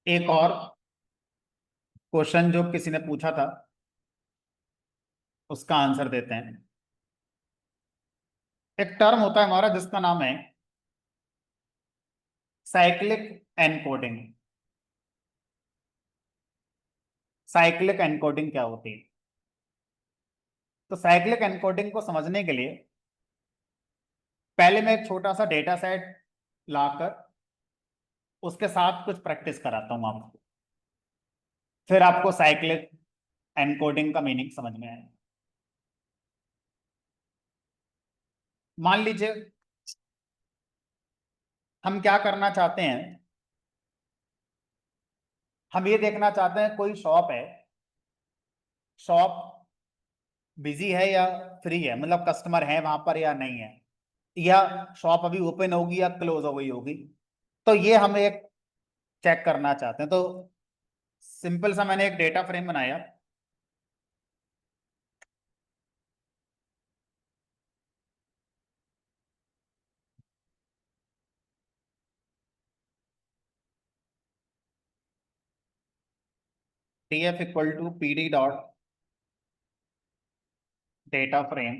एक और क्वेश्चन जो किसी ने पूछा था उसका आंसर देते हैं। एक टर्म होता है हमारा जिसका नाम है साइक्लिक एनकोडिंग। साइक्लिक एनकोडिंग क्या होती है? तो साइक्लिक एनकोडिंग को समझने के लिए पहले मैं एक छोटा सा डेटा सेट लाकर उसके साथ कुछ प्रैक्टिस कराता हूँ आपको, फिर आपको साइक्लिक एनकोडिंग का मीनिंग समझ में आएगा। मान लीजिए हम क्या करना चाहते हैं, हम ये देखना चाहते हैं कोई शॉप है, शॉप बिजी है या फ्री है, मतलब कस्टमर है वहां पर या नहीं है, या शॉप अभी ओपन होगी या क्लोज हो गई होगी। तो ये हम एक चेक करना चाहते हैं। तो सिंपल सा मैंने एक डेटा फ्रेम बनाया। TF equal to PD dot data frame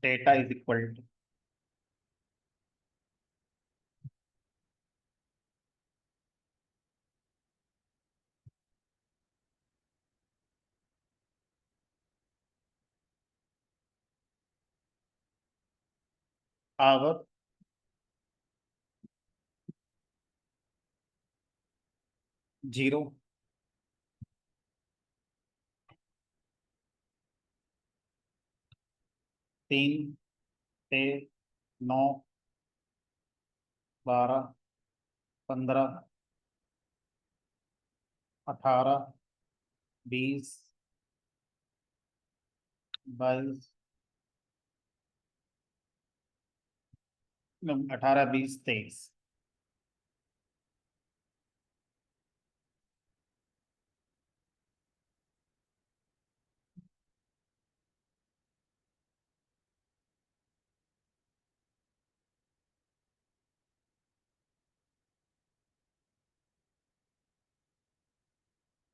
data is equal to, hour zero तीन से नौ 12 15 18 20 22 18 20 23।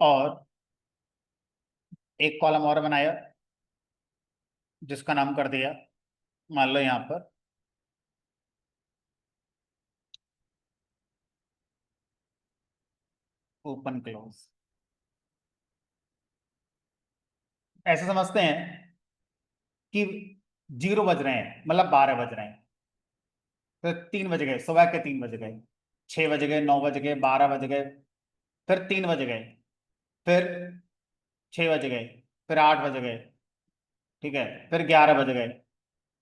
और एक कॉलम और बनाया जिसका नाम कर दिया, मान लो यहाँ पर ओपन क्लोज। ऐसे समझते हैं कि 0 बज रहे हैं, मतलब 12 बज रहे हैं, फिर 3 बज गए, सुबह के 3 बज गए, 6 बज गए, 9 बज गए, 12 बज गए, फिर 3 बज गए, फिर 6 बज गए, फिर 8 बज गए, ठीक है, फिर 11 बज गए,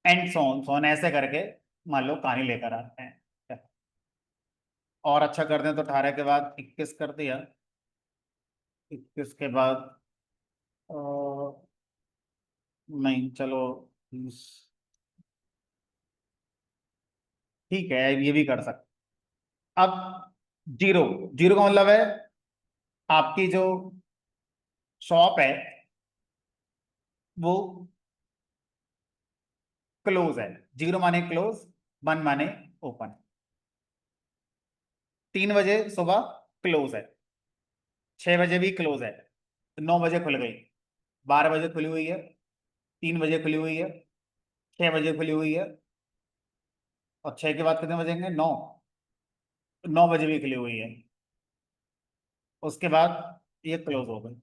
एंड सोन सोन ऐसे करके मान लो कहानी लेकर आते हैं। और अच्छा कर दें तो 18 के बाद 21 कर दिया, 21 के बाद अ, नहीं चलो 20, ठीक है ये भी कर सकते। अब जीरो, जीरो का मतलब है आपकी जो शॉप है वो क्लोज है। जीरो माने क्लोज, वन माने ओपन। 3 बजे सुबह क्लोज है, 6 बजे भी क्लोज है, 9 बजे खुल गई, 12 बजे खुली हुई है, 3 बजे खुली हुई है, 6 बजे खुली हुई है, और 6 के बाद कितने बजेंगे? 9, 9 बजे भी खुली हुई है, उसके बाद ये क्लोज हो गई।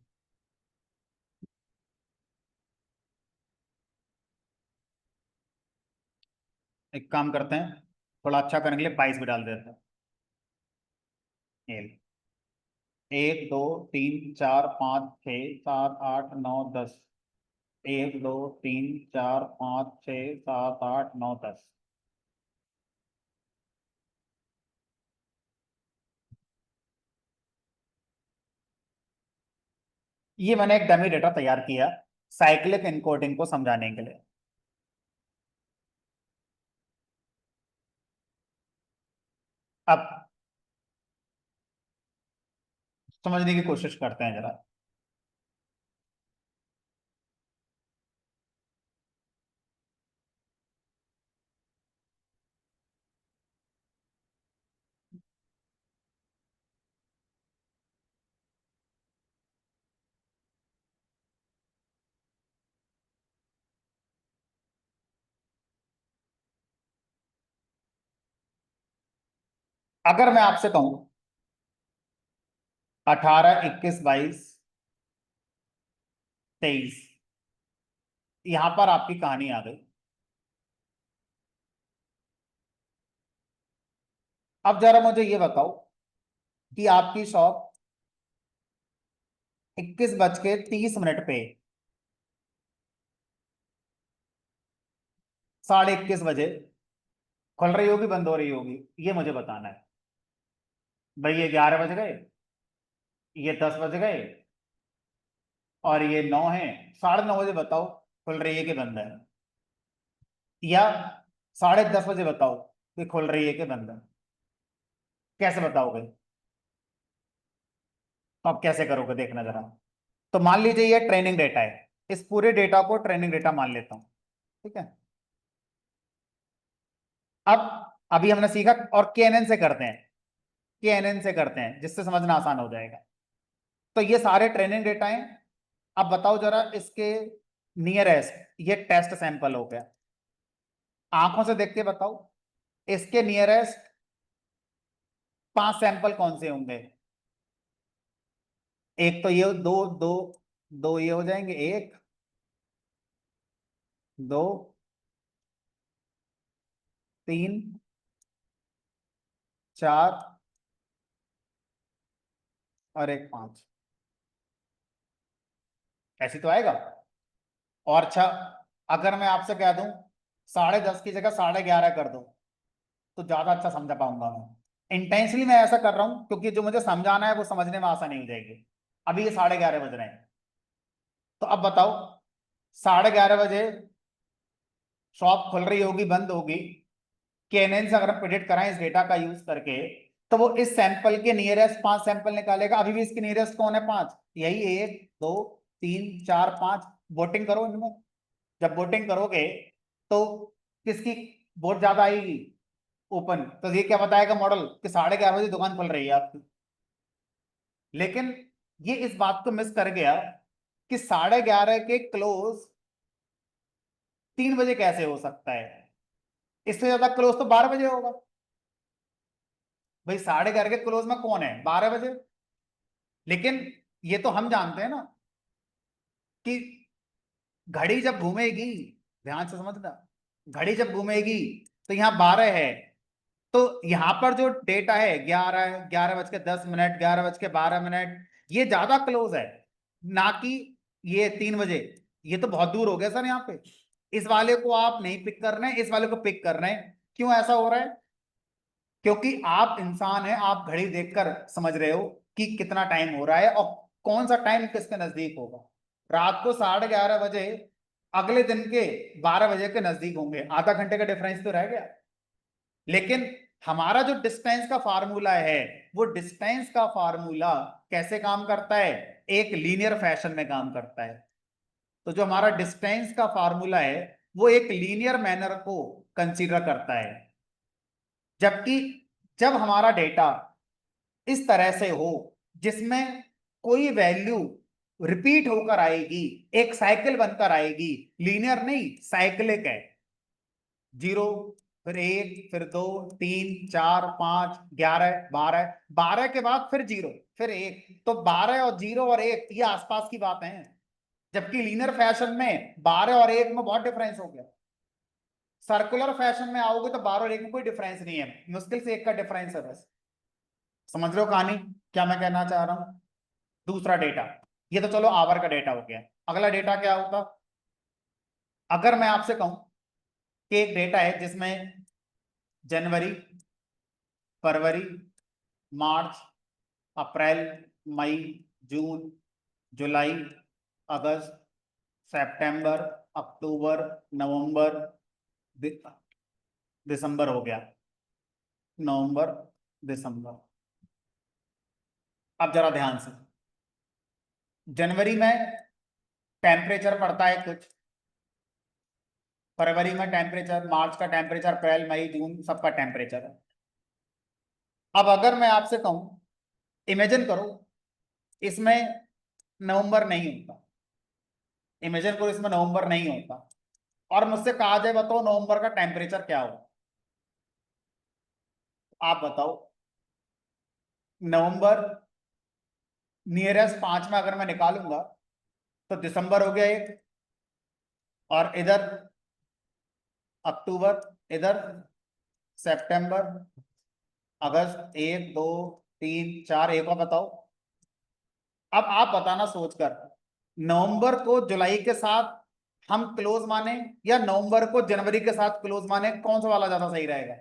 एक काम करते हैं, थोड़ा अच्छा करने के लिए 22 भी डाल देते हैं। ये 1 2 3 4 5 6 7 8 9 10, 1 2 3 4 5 6 7 8 9 10। ये मैंने एक डमी डेटा तैयार किया साइक्लिक एन्कोडिंग को समझाने के लिए। अब समझने की कोशिश करते हैं जरा। अगर मैं आपसे कहूं 18, 21, 22, 23, यहां पर आपकी कहानी आ गई। अब जरा मुझे ये बताओ कि आपकी शॉप 21 बज के 30 मिनट पे 21:30 बजे खुल रही होगी, बंद हो रही होगी, ये मुझे बताना है। भाई ये 11 बज गए, ये 10 बज गए, और ये 9 है। 9:30 बजे बताओ खुल रही है कि बंद है, या 10:30 बजे बताओ कि खुल रही है कि बंद है। कैसे बताओगे? तो आप कैसे करोगे देखना जरा। तो मान लीजिए ये ट्रेनिंग डेटा है, इस पूरे डेटा को ट्रेनिंग डेटा मान लेता हूं, ठीक है। अब अभी हमने सीखा, और केएनएन से करते हैं, केएनएन से करते हैं जिससे समझना आसान हो जाएगा। तो ये सारे ट्रेनिंग डेटा हैं। अब बताओ जरा इसके नियरेस्ट, ये टेस्ट सैंपल हो गया, आंखों से देख के बताओ इसके नियरेस्ट 5 सैंपल कौन से होंगे। एक तो ये दो दो, दो ये हो जाएंगे, एक, दो, तीन, चार, और एक, पांच। ऐसे तो आएगा। और अच्छा, अगर मैं आपसे कह दूं 10:30 की जगह 11:30 कर दो, तो ज्यादा अच्छा समझा पाऊंगा मैं। इंटेंशनली मैं ऐसा कर रहा हूं क्योंकि जो मुझे समझाना है वो समझने में आसानी हो जाएगी। अभी ये 11:30 बज रहे हैं, तो अब बताओ 11:30 बजे शॉप खुल रही होगी, बंद होगी, केएनएन से अगर हम प्रिडिक्ट कराएं इस डेटा का यूज करके, तो वो इस सैंपल के नियरेस्ट 5 सैंपल निकालेगा। अभी भी इसके नियरेस्ट कौन है? 5, यही, 1, 2, 3, 4, 5। वोटिंग करो इनमें। जब वोटिंग करोगे तो किसकी वोट ज्यादा आएगी? ओपन। तो ये क्या बताएगा मॉडल कि 11:30 बजे दुकान खुल रही है आपकी। लेकिन ये इस बात को मिस कर गया कि 11:30 के क्लोज 3 बजे कैसे हो सकता है। इससे ज्यादा क्लोज तो 12 बजे होगा। भाई 11:30 के क्लोज में कौन है? 12 बजे। लेकिन ये तो हम जानते हैं ना कि घड़ी जब घूमेगी, ध्यान से समझना, घड़ी जब घूमेगी तो यहाँ 12 है। तो यहां पर जो डेटा है 11, 11:10, 11:12, ये ज्यादा क्लोज है, ना कि ये 3 बजे। ये तो बहुत दूर हो गया सर। यहाँ पे इस वाले को आप नहीं पिक कर रहे हैं, इस वाले को पिक कर रहे हैं। क्यों ऐसा हो रहा है? क्योंकि आप इंसान हैं, आप घड़ी देखकर समझ रहे हो कि कितना टाइम हो रहा है और कौन सा टाइम किसके नजदीक होगा। रात को 11:30 बजे अगले दिन के 12 बजे के नजदीक होंगे, आधा घंटे का डिफरेंस तो रह गया। लेकिन हमारा जो डिस्टेंस का फार्मूला है, वो डिस्टेंस का फार्मूला कैसे काम करता है? एक लीनियर फैशन में काम करता है। तो जो हमारा डिस्टेंस का फार्मूला है वो एक लीनियर मैनर को कंसीडर करता है। जबकि जब हमारा डेटा इस तरह से हो जिसमें कोई वैल्यू रिपीट होकर आएगी, एक साइकिल बनकर आएगी, लीनियर नहीं साइक्लिक है। 0, फिर 1, फिर 2, 3, 4, 5, 11, 12, 12 के बाद फिर 0, फिर 1, तो 12 और 0 और 1 ये आसपास की बात है। जबकि लीनियर फैशन में 12 और 1 में बहुत डिफरेंस हो गया। सर्कुलर फैशन में आओगे तो 12 और 1 में कोई डिफरेंस नहीं है, मुश्किल से 1 का डिफरेंस है बस। समझ रहे हो कहानी क्या मैं कहना चाह रहा हूं? दूसरा डेटा, ये तो चलो आवर का डेटा हो गया। अगला डेटा क्या होता? अगर मैं आपसे कहूं कि एक डेटा है जिसमें जनवरी, फरवरी, मार्च, अप्रैल, मई, जून, जुलाई, अगस्त, सितंबर, अक्टूबर, नवंबर, दि- दिसंबर हो गया, नवंबर, दिसंबर। अब जरा ध्यान से, जनवरी में टेम्परेचर पड़ता है कुछ, फरवरी में टेम्परेचर, मार्च का टेम्परेचर, अप्रैल, मई, जून सबका टेम्परेचर है। अब अगर मैं आपसे कहूं, इमेजिन करो इसमें नवंबर नहीं होता, इमेजिन करो इसमें नवंबर नहीं होता, और मुझसे कहा जाए बताओ नवंबर का टेम्परेचर क्या हो, आप बताओ। नवंबर नियरेस्ट 5 में अगर मैं निकालूंगा तो दिसंबर हो गया एक, और इधर अक्टूबर, इधर सितंबर, अगस्त, 1 2 3 4, एक और बताओ। अब आप बताना सोचकर, नवंबर को जुलाई के साथ हम क्लोज माने या नवंबर को जनवरी के साथ क्लोज माने, कौन सा वाला ज्यादा सही रहेगा?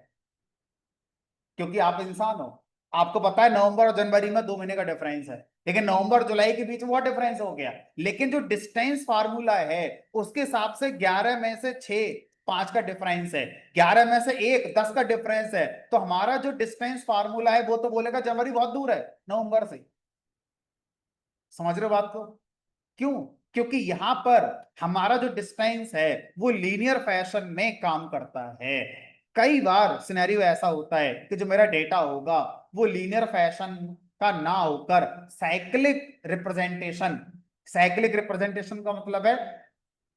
क्योंकि आप इंसान हो, आपको पता है नवंबर और जनवरी में 2 महीने का डिफरेंस है, लेकिन नवंबर और जुलाई के बीच में बहुत डिफरेंस हो गया। लेकिन जो डिस्टेंस फार्मूला है उसके हिसाब से 11 में से 6, 5 का डिफरेंस है, 11 में से 1, 10 का डिफरेंस है, तो हमारा जो डिस्टेंस फार्मूला है वो तो बोलेगा जनवरी बहुत दूर है नवंबर से। समझ रहे हो बात को? क्यों? क्योंकि यहां पर हमारा जो डिस्टेंस है वो लीनियर फैशन में काम करता है। कई बार सिनेरियो ऐसा होता है कि जो मेरा डेटा होगा वो लीनियर फैशन का ना होकर साइक्लिक रिप्रेजेंटेशन का मतलब है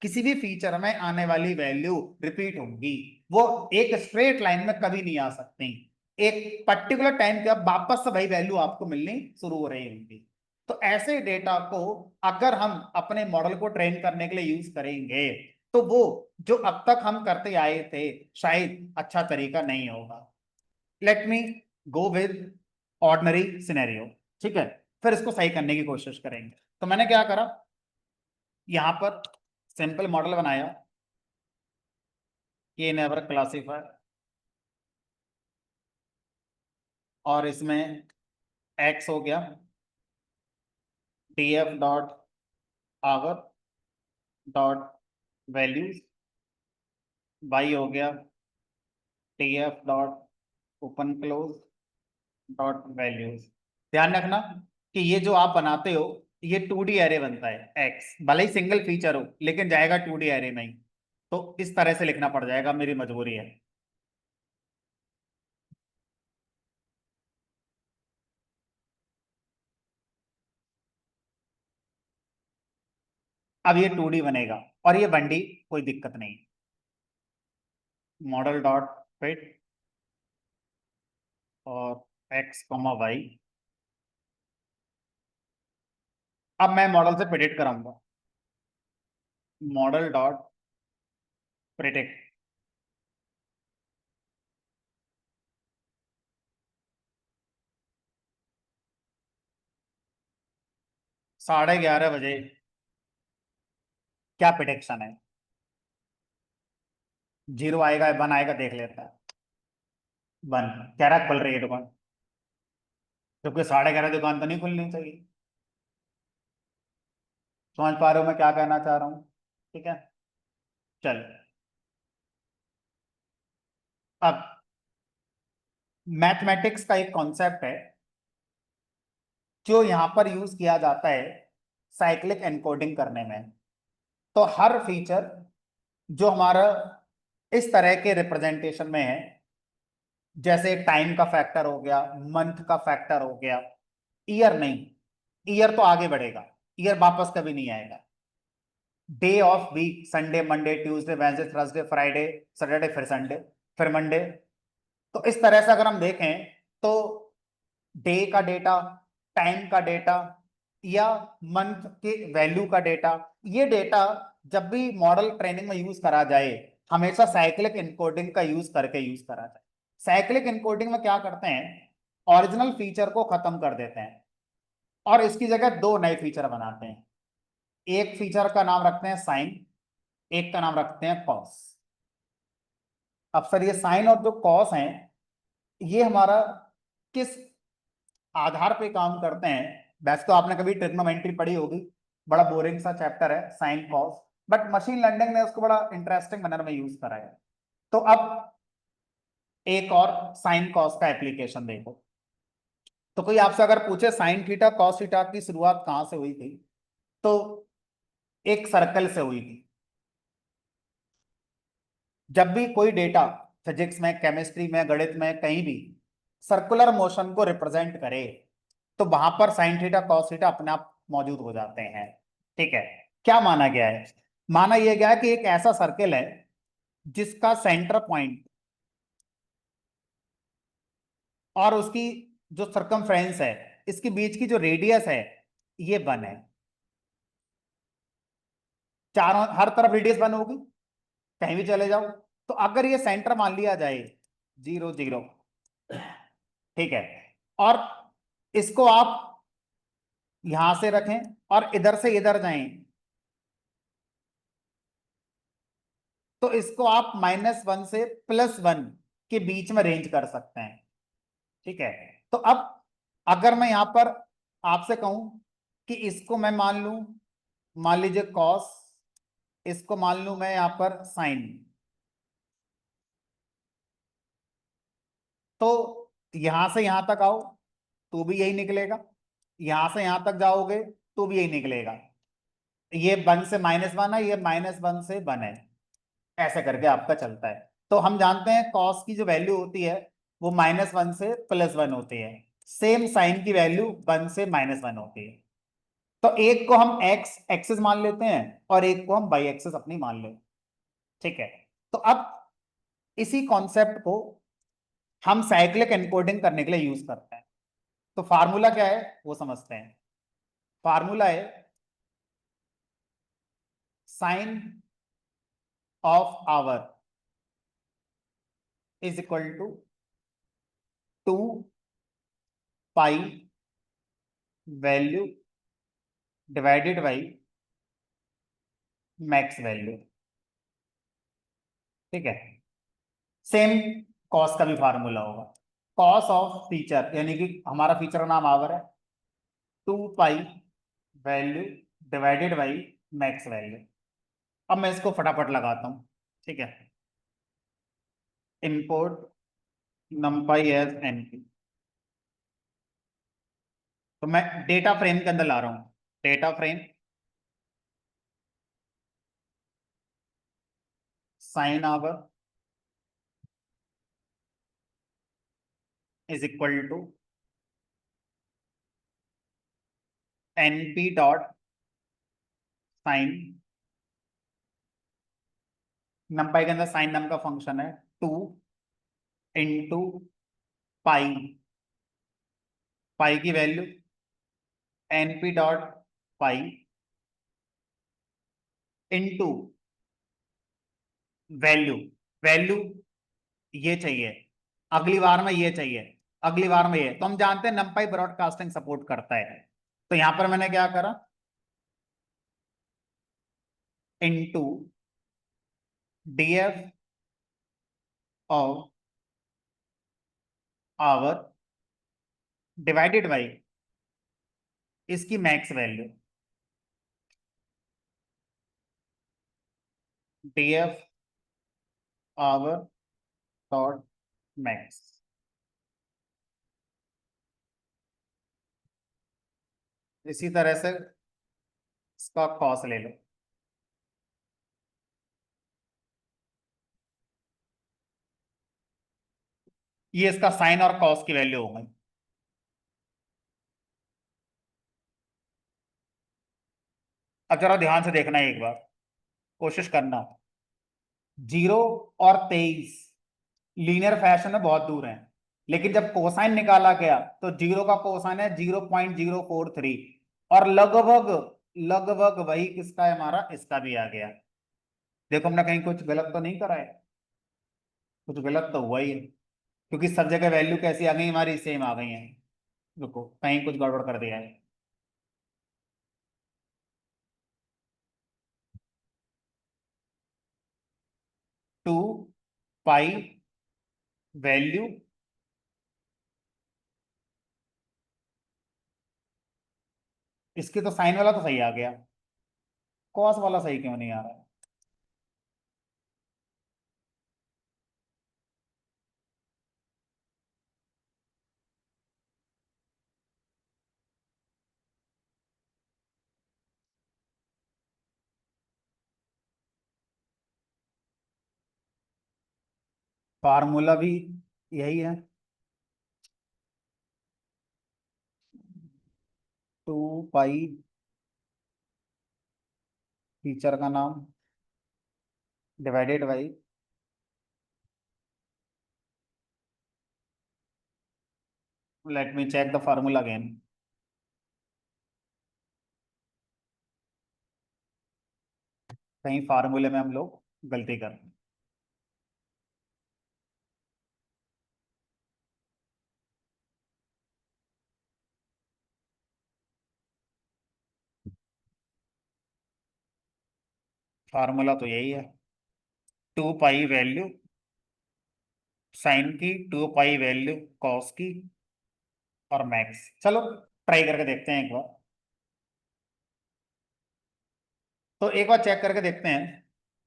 किसी भी फीचर में आने वाली वैल्यू रिपीट होगी, वो एक स्ट्रेट लाइन में कभी नहीं आ सकती, एक पर्टिकुलर टाइम के बाद वापस से वही वैल्यू आपको मिलनी शुरू हो रही होगी। तो ऐसे डेटा को अगर हम अपने मॉडल को ट्रेन करने के लिए यूज करेंगे तो वो जो अब तक हम करते आए थे शायद अच्छा तरीका नहीं होगा। Let me go with ordinary scenario. ठीक है, फिर इसको सही करने की कोशिश करेंगे। तो मैंने क्या करा, यहां पर सिंपल मॉडल बनाया, ये नेबर क्लासीफायर, और इसमें एक्स हो गया df dot hour dot values, Y हो गया df dot open close dot values. ध्यान रखना कि ये जो आप बनाते हो ये 2D एरे बनता है, एक्स भले ही सिंगल फीचर हो लेकिन जाएगा 2D एरे में ही, तो इस तरह से लिखना पड़ जाएगा, मेरी मजबूरी है। अब ये 2D बनेगा और ये 1D, कोई दिक्कत नहीं। मॉडल डॉट फिट और एक्स कॉमा वाई, अब मैं मॉडल से प्रिडिक्ट कराऊंगा, मॉडल डॉट प्रिडिक्ट, 11:30 बजे क्या प्रिडिक्शन है? 0 आएगा 1 आएगा, देख लेता है। 1 कह रहा है खुल रही है दुकान, क्योंकि 11:30 दुकान तो नहीं खुलनी चाहिए। समझ पा रहे हो मैं क्या कहना चाह रहा हूँ? ठीक है, चल। अब मैथमेटिक्स का एक कॉन्सेप्ट है जो यहां पर यूज किया जाता है साइक्लिक एनकोडिंग करने में। तो हर फीचर जो हमारा इस तरह के रिप्रेजेंटेशन में है, जैसे टाइम का फैक्टर हो गया, मंथ का फैक्टर हो गया, ईयर नहीं, ईयर तो आगे बढ़ेगा, ईयर वापस कभी नहीं आएगा। Day of week, Sunday Monday Tuesday Wednesday Thursday Friday Saturday, फिर संडे, फिर मंडे। तो इस तरह से अगर हम देखें तो डे का डेटा, टाइम का डेटा या मंथ के वैल्यू का डेटा, ये डेटा जब भी मॉडल ट्रेनिंग में यूज करा जाए हमेशा साइक्लिक इनकोडिंग का यूज करके यूज करा जाए। साइक्लिक इनकोडिंग में क्या करते हैं, ओरिजिनल फीचर को खत्म कर देते हैं और इसकी जगह 2 नए फीचर बनाते हैं। एक फीचर का नाम रखते हैं साइन, एक का नाम रखते हैं कॉस। अब सर ये साइन और जो कॉस हैं ये हमारा किस आधार पे काम करते हैं? वैसे तो आपने कभी ट्रिग्नोमेट्री पढ़ी होगी, बड़ा बोरिंग सा चैप्टर है sine cos, but machine learning ने उसको बड़ा इंटरेस्टिंग मैनर में यूज करा है। तो अब एक और साइन कॉस का एप्लीकेशन देखो। तो कोई आपसे अगर पूछे साइन थीटा कॉस थीटा की शुरुआत कहां से हुई थी, तो एक सर्कल से हुई थी। जब भी कोई डेटा फिजिक्स में, केमिस्ट्री में, गणित में कहीं भी सर्कुलर मोशन को रिप्रेजेंट करे तो वहां पर साइन थीटा कॉस थीटा अपने आप मौजूद हो जाते हैं। ठीक है, क्या माना गया है? माना यह गया है कि एक ऐसा सर्कल है जिसका सेंटर पॉइंट और उसकी जो सरकमफ्रेंस है, इसके बीच की जो रेडियस है ये 1 है। चारों हर तरफ रेडियस 1 होगी, कहीं भी चले जाओ। तो अगर ये सेंटर मान लिया जाए 0 0, ठीक है, और इसको आप यहां से रखें और इधर से इधर जाएं, तो इसको आप -1 से +1 के बीच में रेंज कर सकते हैं। ठीक है, तो अब अगर मैं यहां पर आपसे कहूं कि इसको मैं मान लूं, मान लीजिए कॉस, इसको मान लूं मैं यहां पर साइन, तो यहां से यहां तक आओ तो भी यही निकलेगा, यहां से यहां तक जाओगे तो भी यही निकलेगा। ये 1 से -1 है, ये -1 से 1 है, ऐसे करके आपका चलता है। तो हम जानते हैं कॉस की जो वैल्यू होती है वो -1 से +1 होती है, सेम साइन की वैल्यू 1 से -1 होती है। तो एक को हम एक्स एक्सिस मान लेते हैं और एक को हम बाई एक्सिस अपनी मान लेते हैं। ठीक है, तो अब इसी कॉन्सेप्ट को हम साइक्लिक एनकोडिंग करने के लिए यूज करते हैं। तो फार्मूला क्या है वो समझते हैं। फार्मूला है sine of hour is equal to 2 pi value divided by max value. ठीक है, सेम कॉस का भी फार्मूला होगा। कॉस ऑफ फीचर यानी कि हमारा फीचर का नाम आवर है, 2 pi value divided by max value. अब मैं इसको फटाफट लगाता हूं। ठीक है, इंपोर्ट numpy एज np। तो मैं डेटा फ्रेम के अंदर ला रहा हूं, data frame sine hour is equal to np dot sine. numpy के अंदर साइन नाम का फंक्शन है, 2 इंटू पाई, पाई की value np dot pi into value, value ये चाहिए, अगली बार में ये चाहिए, अगली बार में ये। तो हम जानते हैं numpy ब्रॉडकास्टिंग सपोर्ट करता है, तो यहां पर मैंने क्या करा, into df of hour divided by इसकी max value, df hour dot max. इसी तरह से इसका कॉस ले लो, ये इसका साइन और कॉस की वैल्यू हो गई। अब जरा ध्यान से देखना है, एक बार कोशिश करना, 0 और 23 लीनियर फैशन में बहुत दूर हैं, लेकिन जब कोसाइन निकाला गया तो 0 का कोसाइन है 0.043, और लगभग लगभग वही किसका है, हमारा इसका भी आ गया। देखो हमने कहीं कुछ गलत तो नहीं करा है, कुछ गलत तो हुआ ही है, क्योंकि सब जगह वैल्यू कैसी आ गई हमारी, सेम आ गई है। रुको, कहीं कुछ गड़बड़ कर दिया है। 2 पाई वैल्यू इसकी तो साइन वाला तो सही आ गया, कॉस वाला सही क्यों नहीं आ रहा है। फार्मूला भी यही है, 2 पाई फीचर का नाम divided by let me check the formula again. कहीं फार्मूले में हम लोग गलती कर रहे हैं। फार्मूला तो यही है, 2 पाई वैल्यू साइन की, 2 पाई वैल्यू कॉस की, और मैक्स। चलो ट्राई करके देखते हैं एक बार। तो एक बार चेक करके देखते हैं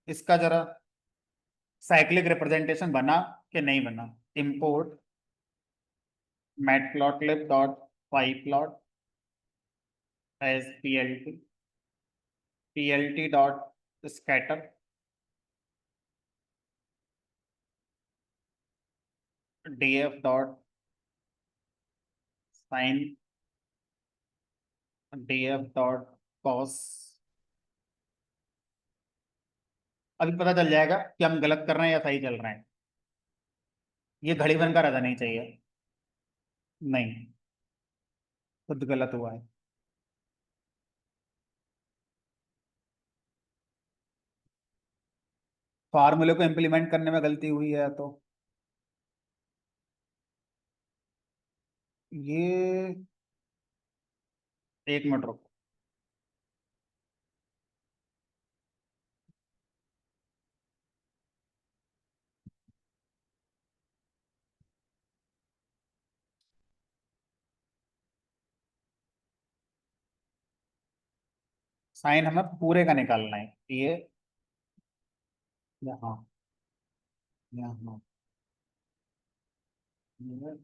इसका जरा साइक्लिक रिप्रेजेंटेशन बना कि नहीं बना। Import matplotlib dot pyplot as PLT dot scatter DF dot sine DF dot cos. अभी पता चल जाएगा कि हम गलत कर रहे हैं या सही चल रहे हैं। ये घड़ी बनकर आ जानी चाहिए। नहीं, खुद गलत हुआ है। फार्मूले को इम्प्लीमेंट करने में गलती हुई है तो ये, एक मिनट रुको। साइन हमें पूरे का निकालना है। ये यहाँ, यहाँ, ये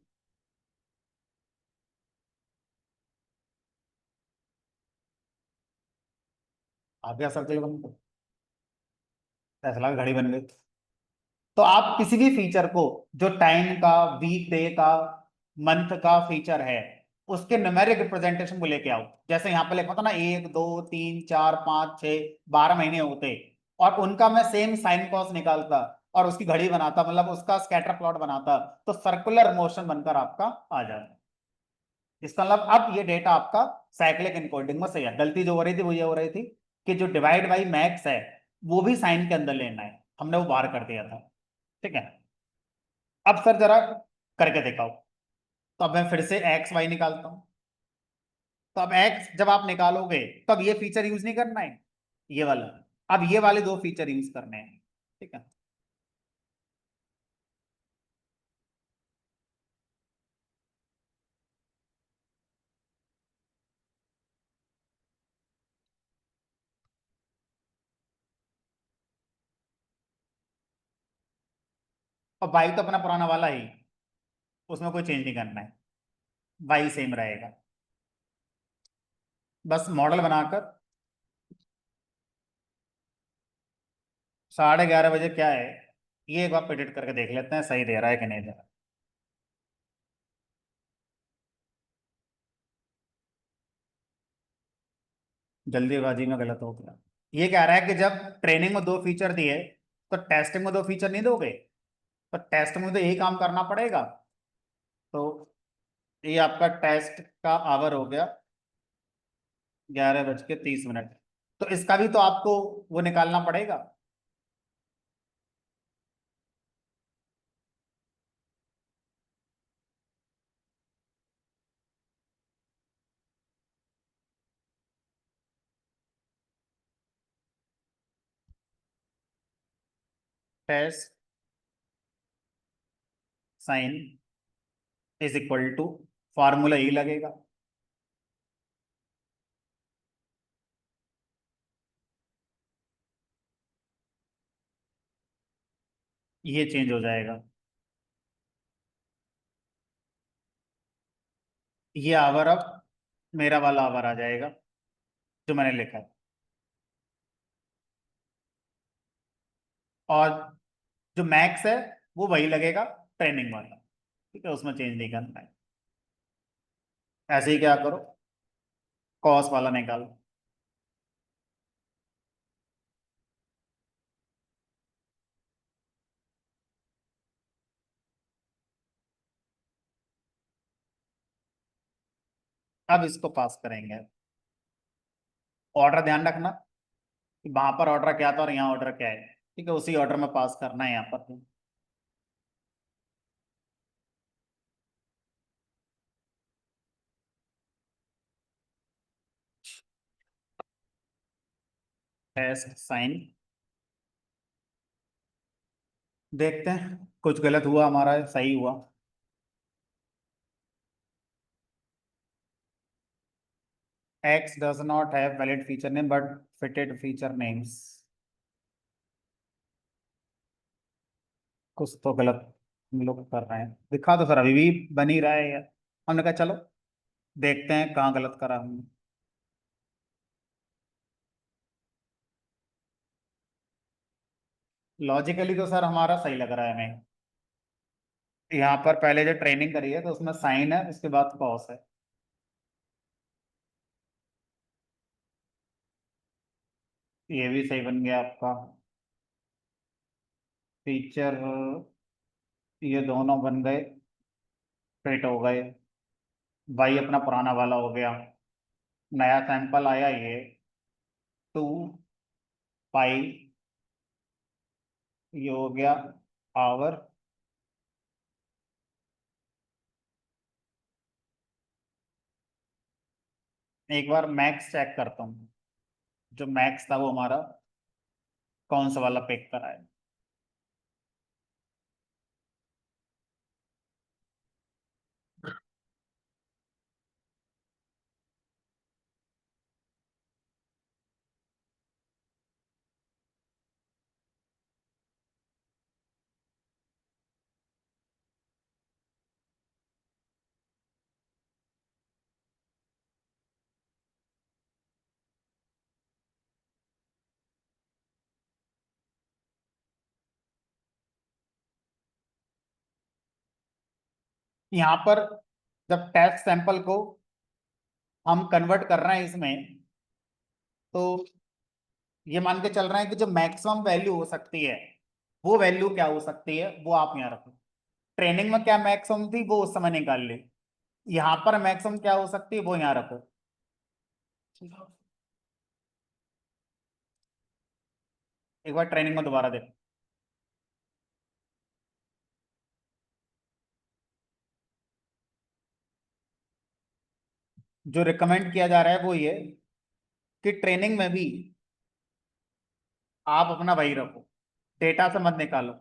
आ गया सर्कल बन के। ऐसा लगा घड़ी बन गई। तो आप किसी भी फीचर को, जो टाइम का, वीक डे का, मंथ का फीचर है, उसके न्यूमेरिक रिप्रेजेंटेशन को लेके आओ। जैसे यहाँ पे लिखा था ना, 1 2 3 4 5 6 12 महीने होते, और उनका मैं सेम साइन कॉस निकालता और उसकी घड़ी बनाता, मतलब उसका स्कैटर प्लॉट बनाता, तो सर्कुलर मोशन बनकर आपका आ जाता। इसका मतलब अब ये डेटा आपका साइक्लिक एन्कोडिंग में सही है। गलती जो हो रही थी वो ये हो रही थी कि जो डिवाइड बाई मैक्स है वो भी साइन के अंदर लेना है, हमने वो बाहर कर दिया था। ठीक है। अब सर जरा करके दिखाओ। तो अब मैं फिर से एक्स वाई निकालता हूं। तो अब एक्स जब आप निकालोगे तो अब ये फीचर यूज नहीं करना है, ये वाला। अब ये वाले दो फीचर यूज करने हैं। ठीक है। और वाई तो अपना पुराना वाला ही, उसमें कोई चेंज नहीं करना है, वाई सेम रहेगा। बस मॉडल बनाकर 11:30 बजे क्या है, ये एक बार प्रिडिक्ट करके देख लेते हैं सही दे रहा है कि नहीं दे रहा। जल्दीबाजी में गलत हो गया। ये कह रहा है कि जब ट्रेनिंग में दो फीचर दिए तो टेस्टिंग में दो फीचर नहीं दोगे, तो टेस्ट में तो यही काम करना पड़ेगा। तो ये आपका टेस्ट का आवर हो गया 11:30। तो इसका भी तो आपको वो निकालना पड़ेगा। Test sine is equal to, formula ही लगेगा। ये चेंज हो जाएगा। ये आवर अब मेरा वाला आवर आ जाएगा जो मैंने लिखा है। और जो मैक्स है वो वही लगेगा, ट्रेनिंग वाला। ठीक है, उसमें चेंज नहीं करना है। ऐसे ही क्या करो, कॉस वाला निकालो। अब इसको पास करेंगे। ऑर्डर ध्यान रखना कि वहां पर ऑर्डर क्या था और यहाँ ऑर्डर क्या है। ठीक है, उसी ऑर्डर में पास करना है यहाँ पर। Test sine. देखते हैं, कुछ गलत हुआ हमारा, सही हुआ। X does not have valid feature name but fitted feature names। कुछ तो गलत हम लोग कर रहे हैं। दिखा तो सर अभी भी बन ही रहा है यार। हमने कहा चलो देखते हैं कहाँ गलत करा हमने। लॉजिकली तो सर हमारा सही लग रहा है हमें। यहाँ पर पहले जो ट्रेनिंग करी है तो उसमें साइन है, उसके बाद कॉस है। ये भी सही बन गया आपका। फीचर, ये दोनों बन गए, फिट हो गए। वाई अपना पुराना वाला हो गया। नया सैंपल आया ये 2 पाई, ये हो गया आवर। एक बार मैक्स चेक करता हूँ, जो मैक्स था वो हमारा कौन सा वाला पिक करा है। यहाँ पर जब टेस्ट सैंपल को हम कन्वर्ट कर रहे हैं इसमें, तो ये मान के चल रहे हैं कि जो मैक्सिमम वैल्यू हो सकती है वो वैल्यू क्या हो सकती है वो आप यहाँ रखो। ट्रेनिंग में क्या मैक्सिमम थी वो उस समय निकाल ली। यहाँ पर मैक्सिमम क्या हो सकती है वो यहाँ रखो। एक बार ट्रेनिंग में दोबारा देखो। जो रिकमेंड किया जा रहा है वो ये कि ट्रेनिंग में भी आप अपना वही रखो, डेटा से मत निकालो।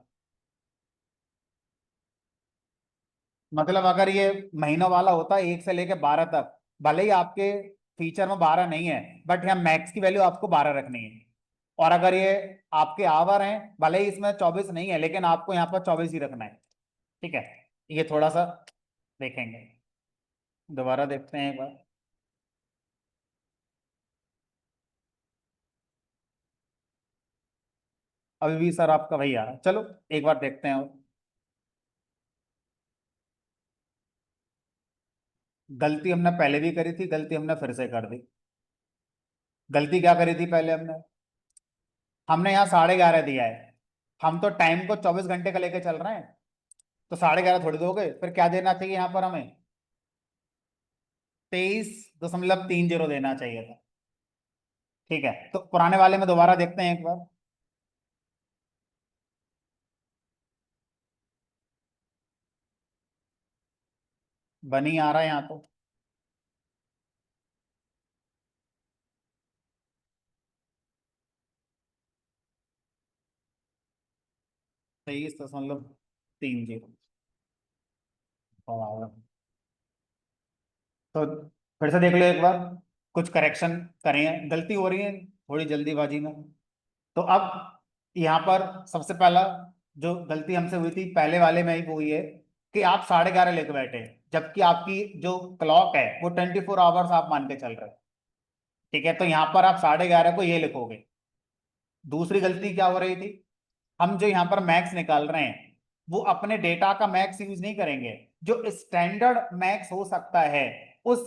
मतलब अगर ये महीनों वाला होता है 1 से लेके 12 तक, भले ही आपके फीचर में 12 नहीं है, बट यहाँ मैक्स की वैल्यू आपको 12 रखनी है। और अगर ये आपके आवर हैं, भले ही इसमें 24 नहीं है, लेकिन आपको यहाँ पर 24 ही रखना है। ठीक है, ये थोड़ा सा देखेंगे, दोबारा देखते हैं एक बार। अभी भी सर आपका वही आ रहा है, चलो एक बार देखते हैं और। गलती हमने पहले भी करी थी, गलती हमने फिर से कर दी। गलती क्या करी थी पहले हमने? हमने यहाँ 11:30 दिया है। हम तो टाइम को 24 घंटे का लेके चल रहे हैं, तो 11:30 थोड़ी दोगे, फिर क्या देना चाहिए यहाँ पर हमें? 23.30 देना चाहिए था। ठीक है, तो पुराने वाले में दोबारा देखते हैं एक बार। बनी आ रहा है यहाँ तो। 23.30। तो फिर से देख लो एक बार, कुछ करेक्शन करें हैं, गलती हो रही है थोड़ी जल्दीबाजी में। तो अब यहाँ पर सबसे पहला जो गलती हमसे हुई थी पहले वाले में ही वो ये है कि आप 11:30 लेके बैठे, जबकि आपकी जो क्लॉक है वो 24 आवर्स आप मान के चल रहे हैं। ठीक है, तो यहाँ पर आप 11:30 को ये लिखोगे। दूसरी गलती क्या हो रही थी? हम जो यहाँ पर मैक्स निकाल रहे हैं वो अपने डेटा का मैक्स यूज नहीं करेंगे। जो स्टैंडर्ड मैक्स हो सकता है उस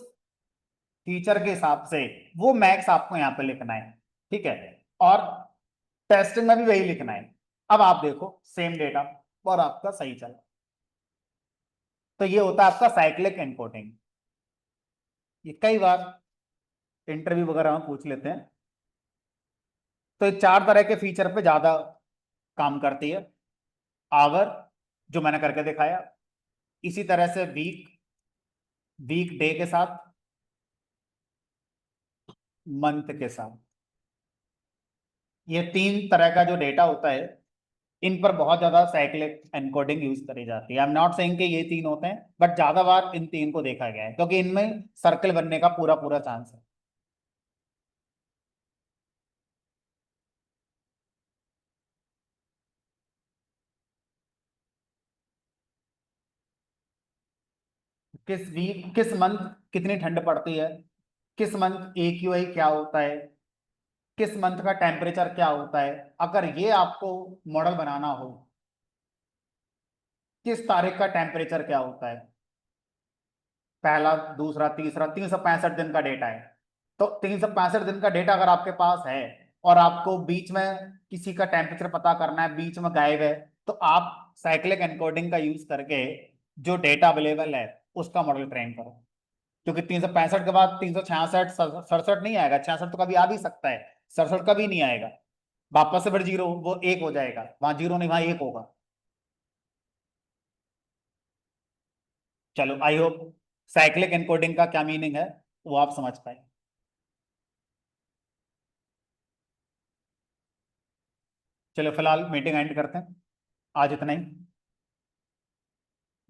फीचर के हिसाब से, वो मैक्स आपको यहाँ पे लिखना है। ठीक है, और टेस्टिंग में भी वही लिखना है। अब आप देखो सेम डेटा और आपका सही चला। तो ये होता है आपका साइक्लिक एन्कोडिंग। ये कई बार इंटरव्यू वगैरह में पूछ लेते हैं। तो ये 4 तरह के फीचर पे ज्यादा काम करती है। आवर, जो मैंने करके दिखाया, इसी तरह से वीक, वीक डे के साथ, मंथ के साथ। ये 3 तरह का जो डेटा होता है, इन पर बहुत ज्यादा साइक्लिक एनकोडिंग यूज करी जाती है। आई एम नॉट सेइंग कि ये 3 होते हैं, बट ज्यादा बार इन 3 को देखा गया है क्योंकि इनमें सर्कल बनने का पूरा पूरा चांस है। किस वीक, किस मंथ कितनी ठंड पड़ती है, किस मंथ AQI क्या होता है, किस मंथ का टेम्परेचर क्या होता है, अगर ये आपको मॉडल बनाना हो, किस तारीख का टेम्परेचर क्या होता है, पहला दूसरा तीसरा, 365 दिन का डेटा है। तो 365 दिन का डेटा अगर आपके पास है और आपको बीच में किसी का टेम्परेचर पता करना है, बीच में गायब है, तो आप साइक्लिक एनकोडिंग का यूज करके जो डेटा अवेलेबल है उसका मॉडल ट्रेन करो। क्योंकि 365 के बाद 366 67 नहीं आएगा, 66 तो कभी आ भी सकता है, 67 कभी नहीं आएगा। वापस से फिर जीरो, वो एक हो जाएगा, वहां जीरो नहीं वहां एक होगा। चलो, आई होप साइक्लिक एनकोडिंग का क्या मीनिंग है वो आप समझ पाए। चलो फिलहाल मीटिंग एंड करते हैं, आज इतना ही।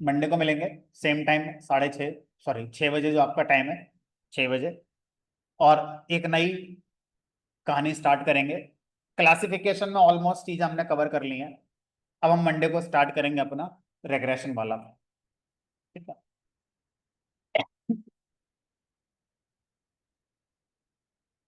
मंडे को मिलेंगे, सेम टाइम 6:30, सॉरी 6 बजे जो आपका टाइम है, 6 बजे। और एक नई कहानी स्टार्ट करेंगे। क्लासिफिकेशन में ऑलमोस्ट चीज हमने कवर कर ली है। अब हम मंडे को स्टार्ट करेंगे अपना रेग्रेशन वाला। ठीक है।